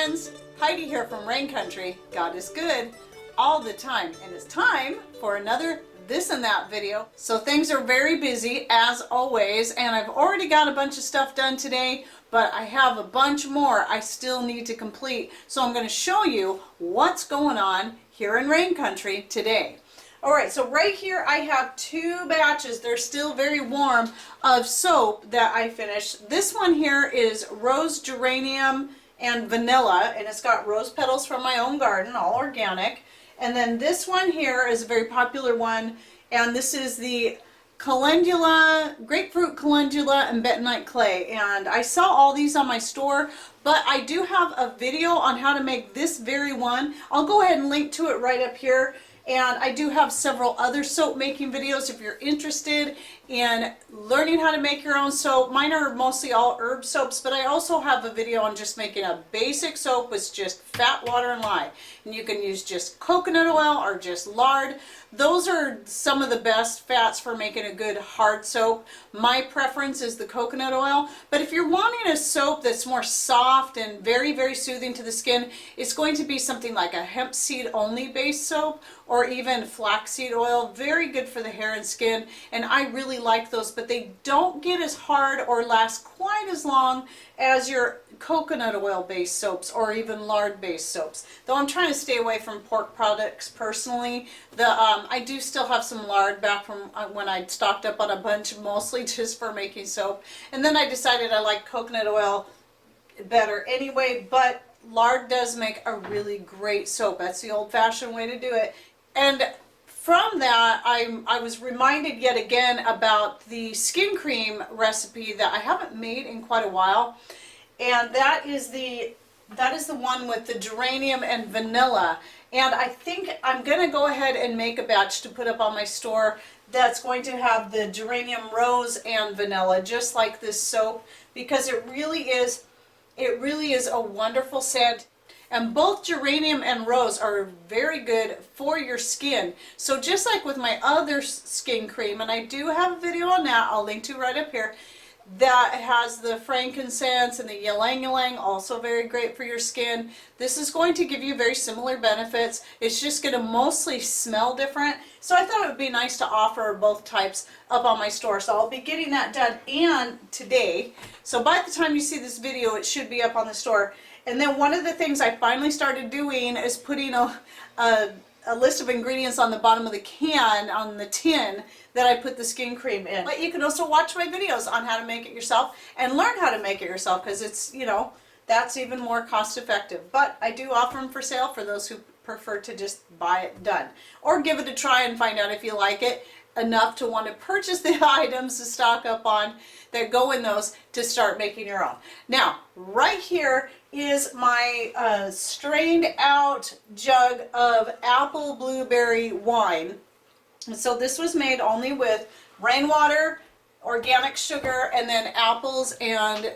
friends, Heidi here from Rain Country. God is good all the time, and it's time for another this and that video. So things are very busy as always, and I've already got a bunch of stuff done today, but I have a bunch more I still need to complete. So I'm going to show you what's going on here in Rain Country today. Alright, so right here I have two batches, they're still very warm, of soap that I finished. This one here is rose geranium and vanilla, and it's got rose petals from my own garden, all organic. And then this one here is a very popular one, and this is the calendula, grapefruit calendula and bentonite clay. And I sell all these on my store, but I do have a video on how to make this very one. I'll go ahead and link to it right up here. And I do have several other soap making videos if you're interested in learning how to make your own soap. Mine are mostly all herb soaps, but I also have a video on just making a basic soap with just fat, water, and lye. And you can use just coconut oil or just lard. Those are some of the best fats for making a good hard soap. My preference is the coconut oil, but if you're wanting a soap that's more soft and very, very soothing to the skin, it's going to be something like a hemp seed only based soap, or even flaxseed oil. Very good for the hair and skin, and I really like those, but they don't get as hard or last quite as long as your coconut oil based soaps or even lard based soaps. Though I'm trying to stay away from pork products personally. I do still have some lard back from when I stocked up on a bunch, mostly just for making soap, and then I decided I like coconut oil better anyway, but lard does make a really great soap. That's the old-fashioned way to do it. And from that, I was reminded yet again about the skin cream recipe that I haven't made in quite a while, and that is the one with the geranium and vanilla. And I think I'm going to go ahead and make a batch to put up on my store that's going to have the geranium rose and vanilla, just like this soap, because it really is a wonderful scent. And both geranium and rose are very good for your skin. So just like with my other skin cream, and I do have a video on that, I'll link to right up here, that has the frankincense and the ylang ylang, also very great for your skin. This is going to give you very similar benefits. It's just going to mostly smell different. So I thought it would be nice to offer both types up on my store. So I'll be getting that done and today. So by the time you see this video, it should be up on the store. And then one of the things I finally started doing is putting a list of ingredients on the bottom of the can, on the tin, that I put the skin cream in. But you can also watch my videos on how to make it yourself and learn how to make it yourself, because it's, you know, that's even more cost effective. But I do offer them for sale for those who prefer to just buy it done, or give it a try and find out if you like it enough to want to purchase the items to stock up on that go in those to start making your own. Now, right here is my strained out jug of apple blueberry wine. And so this was made only with rainwater, organic sugar, and then apples, and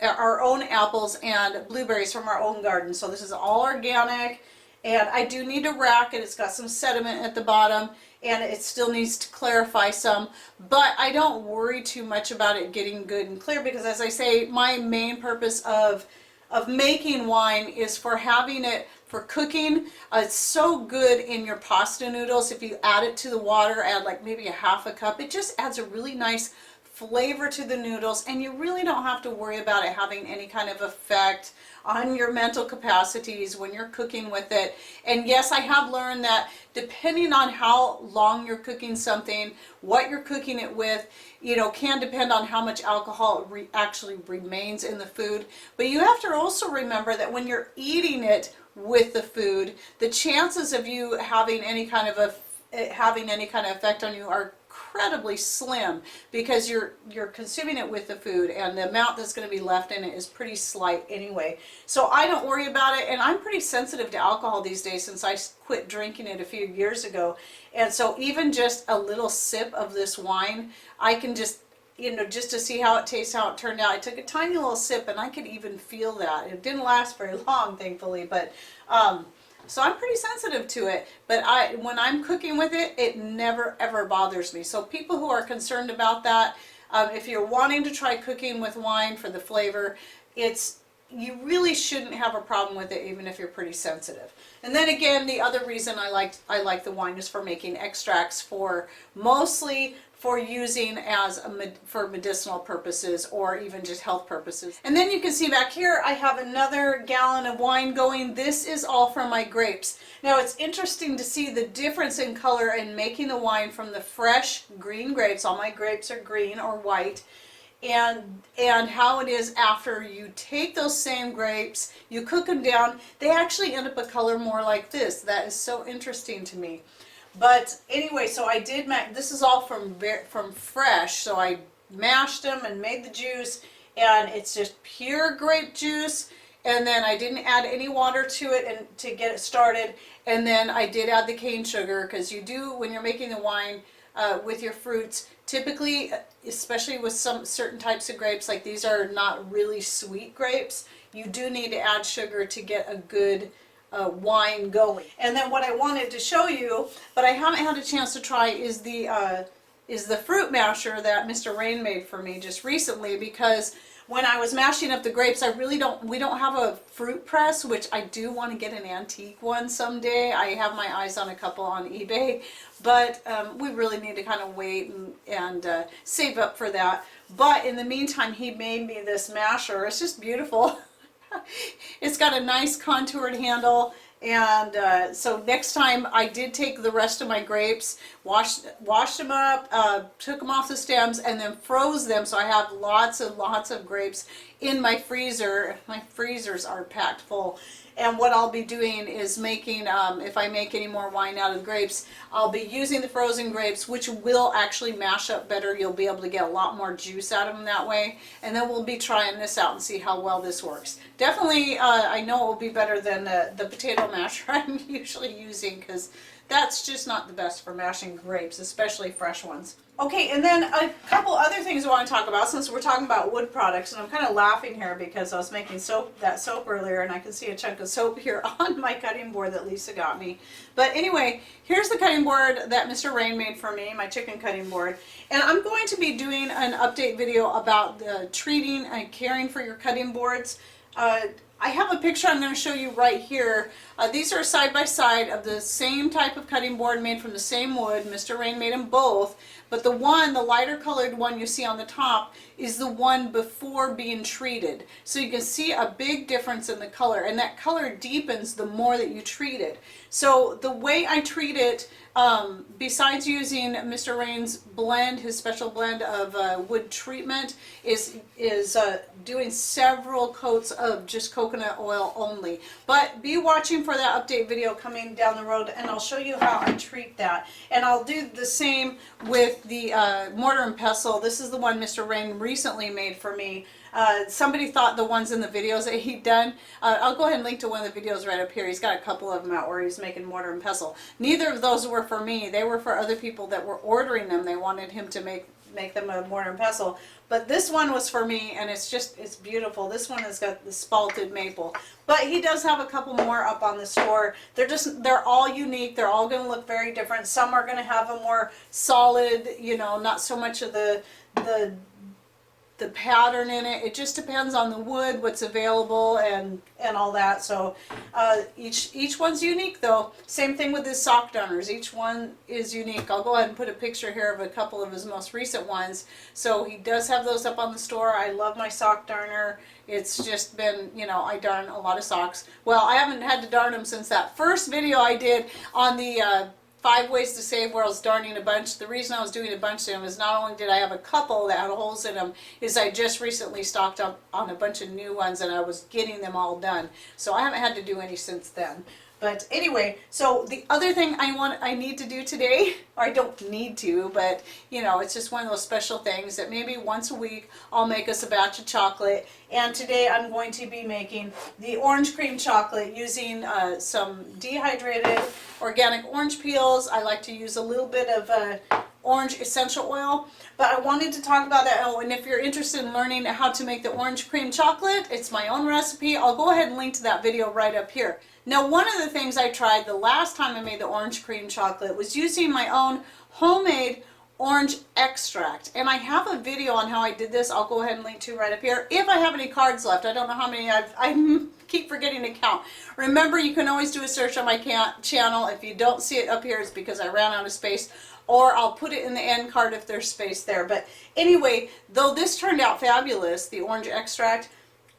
our own apples and blueberries from our own garden. So this is all organic, and I do need to rack it. It's got some sediment at the bottom, and it still needs to clarify some, but I don't worry too much about it getting good and clear, because as I say, my main purpose of making wine is for having it for cooking. It's so good in your pasta noodles. If you add it to the water, add like maybe a half a cup, it just adds a really nice flavor to the noodles, and you really don't have to worry about it having any kind of effect on your mental capacities when you're cooking with it. And yes, I have learned that depending on how long you're cooking something, what you're cooking it with, you know, can depend on how much alcohol actually remains in the food. But you have to also remember that when you're eating it with the food, the chances of you having any kind of effect on you are incredibly slim, because you're consuming it with the food, and the amount that's going to be left in it is pretty slight anyway. So I don't worry about it, and I'm pretty sensitive to alcohol these days since I quit drinking it a few years ago. And so even just a little sip of this wine, I can just, you know, just to see how it tastes, how it turned out. I took a tiny little sip, and I could even feel that. It didn't last very long, thankfully, but so I'm pretty sensitive to it, but when I'm cooking with it, it never ever bothers me. So people who are concerned about that, if you're wanting to try cooking with wine for the flavor, it's you really shouldn't have a problem with it, even if you're pretty sensitive. And then again, the other reason I like the wine is for making extracts, for mostly for using as for medicinal purposes or even just health purposes. And then you can see back here I have another gallon of wine going. This is all from my grapes. Now it's interesting to see the difference in color in making the wine from the fresh green grapes. All my grapes are green or white. And how it is after you take those same grapes, you cook them down, they actually end up a color more like this. That is so interesting to me. But anyway, so I did this is all from fresh, so I mashed them and made the juice, and it's just pure grape juice. And then I didn't add any water to it and to get it started. And then I did add the cane sugar, because you do, when you're making the wine with your fruits, typically, especially with some certain types of grapes, like these are not really sweet grapes, you do need to add sugar to get a good wine going. And then what I wanted to show you, but I haven't had a chance to try, is the fruit masher that Mr. Rain made for me just recently, because when I was mashing up the grapes, we don't have a fruit press, which I do want to get an antique one someday. I have my eyes on a couple on eBay, but we really need to kind of wait and save up for that. But in the meantime, he made me this masher. It's just beautiful. It's got a nice contoured handle. And so next time I did take the rest of my grapes, washed them up, took them off the stems, and then froze them, so I have lots of grapes in my freezer. My freezers are packed full. And what I'll be doing is making, if I make any more wine out of the grapes, I'll be using the frozen grapes, which will actually mash up better. You'll be able to get a lot more juice out of them that way. And then we'll be trying this out and see how well this works. Definitely, I know it will be better than the potato masher I'm usually using, because that's just not the best for mashing grapes, especially fresh ones. Okay, and then a couple other things I want to talk about, since we're talking about wood products, and I'm kind of laughing here because I was making that soap earlier, and I can see a chunk of soap here on my cutting board that Lisa got me. But anyway, here's the cutting board that Mr. Rain made for me, my chicken cutting board. And I'm going to be doing an update video about the treating and caring for your cutting boards. I have a picture I'm going to show you right here. These are side by side of the same type of cutting board made from the same wood. Mr. Rain made them both. But the lighter colored one you see on the top is the one before being treated. So you can see a big difference in the color, and that color deepens the more that you treat it. So the way I treat it, besides using Mr. Rain's blend, his special blend of wood treatment, is doing several coats of just coconut oil only. But be watching for that update video coming down the road, and I'll show you how I treat that. And I'll do the same with the mortar and pestle. This is the one Mr. Rain recently made for me. Somebody thought the ones in the videos that he'd done, I'll go ahead and link to one of the videos right up here. He's got a couple of them out where he's making mortar and pestle. Neither of those were for me. They were for other people that were ordering them. They wanted him to make them a mortar and pestle. But this one was for me, and it's beautiful. This one has got the spalted maple. But he does have a couple more up on the store. They're all unique. They're all going to look very different. Some are going to have a more solid, not so much of the pattern in it. It just depends on the wood, what's available, and all that. So each one's unique though. Same thing with his sock darners. Each one is unique. I'll go ahead and put a picture here of a couple of his most recent ones. So he does have those up on the store. I love my sock darner. It's just been, I darn a lot of socks. Well, I haven't had to darn them since that first video I did on the 5 ways to save, where I was darning a bunch. The reason I was doing a bunch of them is not only did I have a couple that had holes in them, is I just recently stocked up on a bunch of new ones, and I was getting them all done. So I haven't had to do any since then. But anyway, so the other thing I need to do today, or I don't need to, but it's just one of those special things that maybe once a week I'll make us a batch of chocolate. And today I'm going to be making the orange cream chocolate using some dehydrated organic orange peels. I like to use a little bit of orange essential oil. But I wanted to talk about that. Oh, and if you're interested in learning how to make the orange cream chocolate, it's my own recipe. I'll go ahead and link to that video right up here. Now, one of the things I tried the last time I made the orange cream chocolate was using my own homemade orange extract. And I have a video on how I did this. I'll go ahead and link to right up here. If I have any cards left, I don't know how many I keep forgetting to count. Remember, you can always do a search on my channel. If you don't see it up here, it's because I ran out of space, or I'll put it in the end card if there's space there. But anyway, though this turned out fabulous, the orange extract,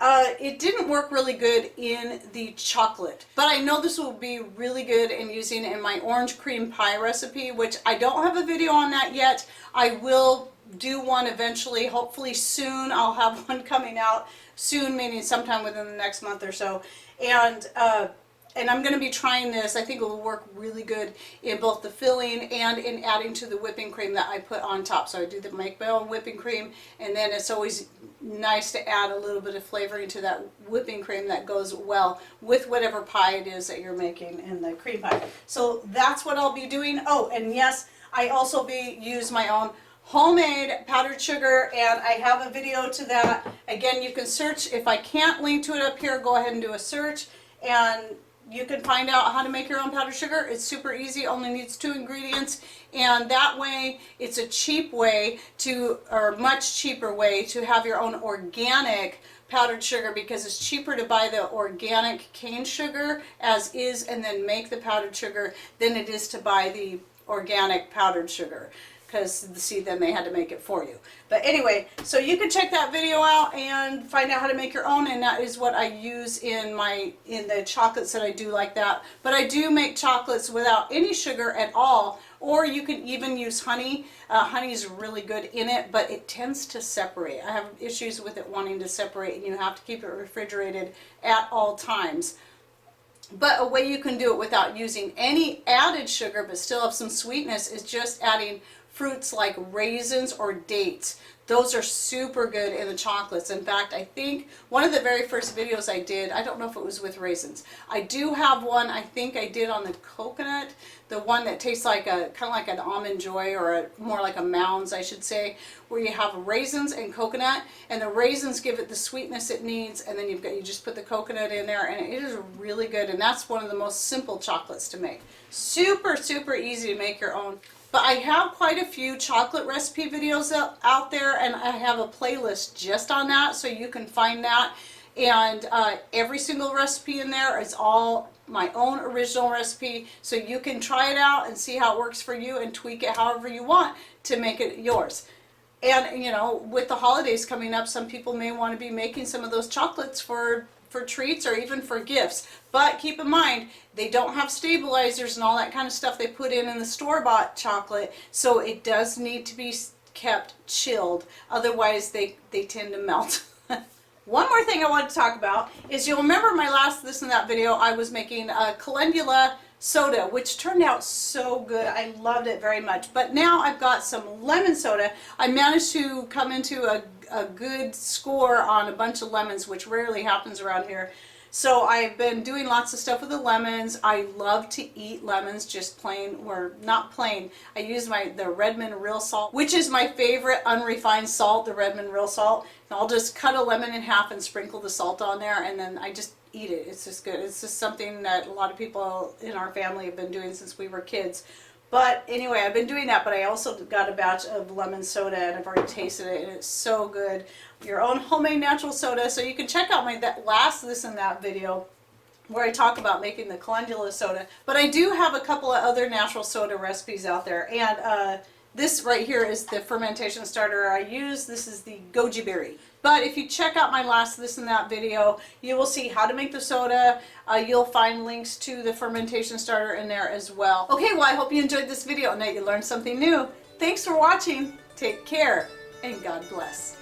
it didn't work really good in the chocolate, but I know this will be really good in using in my orange cream pie recipe, which I don't have a video on that yet. I will do one eventually, hopefully soon. I'll have one coming out soon, meaning sometime within the next month or so. And I'm going to be trying this. I think it will work really good in both the filling and in adding to the whipping cream that I put on top. So I do make my own whipping cream, and then it's always nice to add a little bit of flavoring to that whipping cream that goes well with whatever pie it is that you're making in the cream pie. So that's what I'll be doing. Oh, and yes, I also use my own homemade powdered sugar, and I have a video to that. Again, you can search. If I can't link to it up here, go ahead and do a search, and you can find out how to make your own powdered sugar. It's super easy, only needs 2 ingredients, and that way it's a cheap way to, or much cheaper way to have your own organic powdered sugar, because it's cheaper to buy the organic cane sugar as is and then make the powdered sugar than it is to buy the organic powdered sugar, because see, then they had to make it for you. But anyway, so you can check that video out and find out how to make your own, and that is what I use in the chocolates that I do like that. But I do make chocolates without any sugar at all, or you can even use honey. Honey is really good in it, but it tends to separate. I have issues with it wanting to separate, and you have to keep it refrigerated at all times. But a way you can do it without using any added sugar but still have some sweetness is just adding fruits like raisins or dates. Those are super good in the chocolates. In fact, I think one of the very first videos I did, I don't know if it was with raisins. I do have one I think I did on the coconut, the one that tastes like kind of like an Almond Joy, or more like a Mounds, I should say, where you have raisins and coconut, and the raisins give it the sweetness it needs, and then you just put the coconut in there, and it is really good. And that's one of the most simple chocolates to make. Super, super easy to make your own. But I have quite a few chocolate recipe videos out there, and I have a playlist just on that, so you can find that. And every single recipe in there is all my own original recipe, so you can try it out and see how it works for you and tweak it however you want to make it yours. And you know, with the holidays coming up, some people may want to be making some of those chocolates for treats or even for gifts. But keep in mind, they don't have stabilizers and all that kind of stuff they put in the store-bought chocolate, so it does need to be kept chilled. Otherwise, they tend to melt. One more thing I wanted to talk about is, you'll remember my last This and That video, I was making a calendula soda, which turned out so good. I loved it very much. But now I've got some lemon soda. I managed to come into a good score on a bunch of lemons, which rarely happens around here. So I've been doing lots of stuff with the lemons. I love to eat lemons just plain, or not plain. I use the Redmond Real Salt, which is my favorite unrefined salt, the Redmond Real Salt. And I'll just cut a lemon in half and sprinkle the salt on there, and then I just eat it. It's just good. It's just something that a lot of people in our family have been doing since we were kids. But anyway, I've been doing that, but I also got a batch of lemon soda, and I've already tasted it, and it's so good. Your own homemade natural soda. So you can check out my last This and That video where I talk about making the calendula soda. But I do have a couple of other natural soda recipes out there, and this right here is the fermentation starter I use. This is the goji berry. But if you check out my last This and That video, you will see how to make the soda. You'll find links to the fermentation starter in there as well. Okay, well, I hope you enjoyed this video and that you learned something new. Thanks for watching. Take care, and God bless.